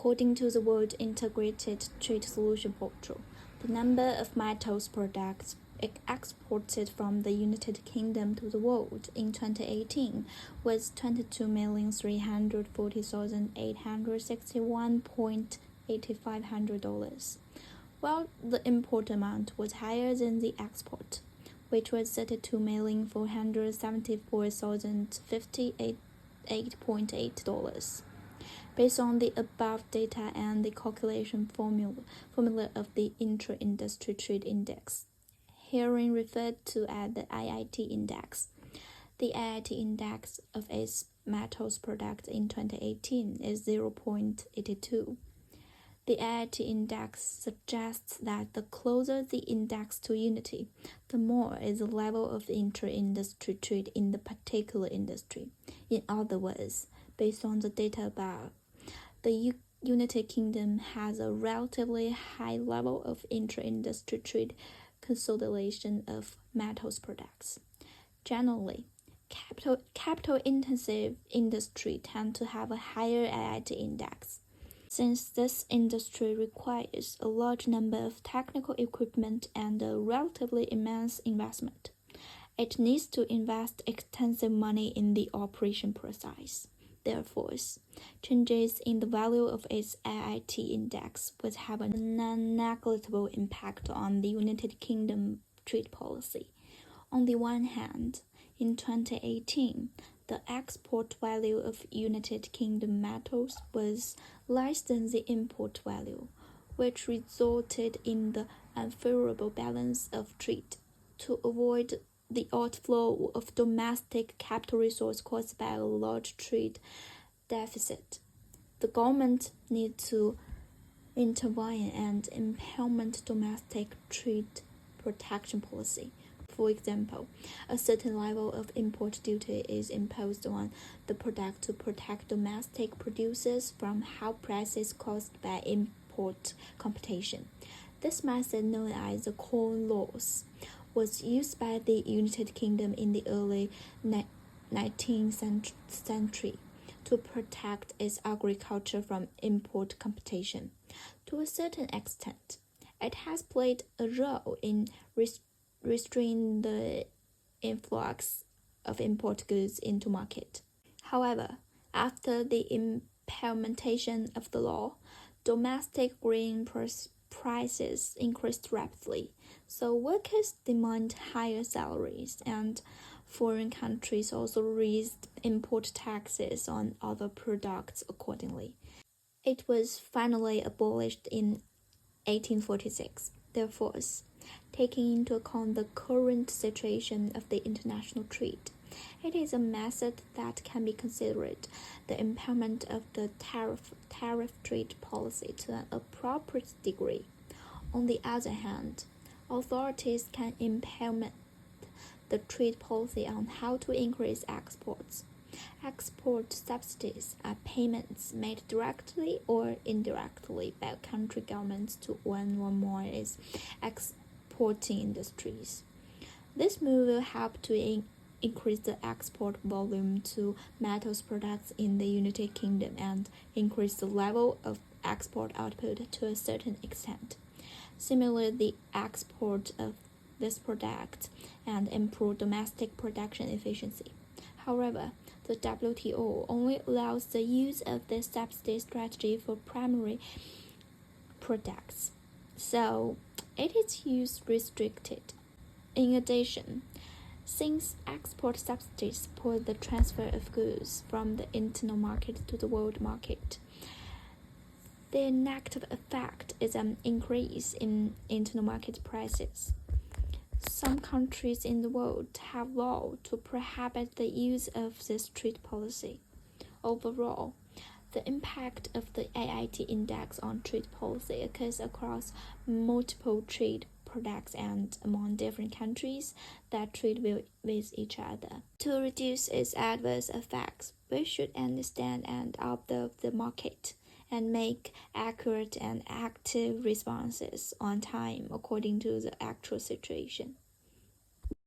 According to the World Integrated Trade Solution Portal, the number of metals products exported from the United Kingdom to the world in 2018 was 22,340,861.85 dollars, while the import amount was higher than the export, which was 32,474,058.8 dollars. Based on the above data and the calculation formula of the Intra-Industry Trade Index, herein referred to as the IIT Index, the IIT Index of its metals products in 2018 is 0.82. The IIT Index suggests that the closer the index to unity, the more is the level of intra-industry trade in the particular industry. In other words, based on the data above, the United Kingdom has a relatively high level of intra-industry trade consolidation of metals products. Generally, capital-intensive industry tend to have a higher IIT index. Since this industry requires a large number of technical equipment and a relatively immense investment, it needs to invest extensive money in the operation process. Therefore, changes in the value of its IIT index would have a non-negligible impact on the United Kingdom trade policy. On the one hand, in 2018, the export value of United Kingdom metals was less than the import value, which resulted in the unfavorable balance of trade. To avoid the outflow of domestic capital resource caused by a large trade deficit, the government needs to intervene and implement domestic trade protection policy. For example, a certain level of import duty is imposed on the product to protect domestic producers from high prices caused by import competition. This method, known as the Corn Laws, was used by the United Kingdom in the early 19th century to protect its agriculture from import competition. To a certain extent, it has played a role in restraining the influx of import goods into market. However, after the implementation of the law, domestic grain prices increased rapidly, so workers demand higher salaries, and foreign countries also raised import taxes on other products accordingly. It was finally abolished in 1846. Therefore, taking into account the current situation of the international trade, it is a method that can be considered the implement of the tariff trade policy to an appropriate degree. On the other hand, authorities can implement the trade policy on how to increase exports. Export subsidies are payments made directly or indirectly by country governments to one or more its exporting industries. This move will help to increase the export volume to metals products in the United Kingdom and increase the level of export output to a certain extent. Similarly, the export of this product and improve domestic production efficiency. However, the WTO only allows the use of this subsidy strategy for primary products, so it is use restricted. In addition, since export subsidies support the transfer of goods from the internal market to the world market, the negative effect is an increase in internal market prices. Some countries in the world have laws to prohibit the use of this trade policy. Overall, the impact of the IIT index on trade policy occurs across multiple trade products and among different countries that trade with each other. To reduce its adverse effects, we should understand and observe the market and make accurate and active responses on time according to the actual situation.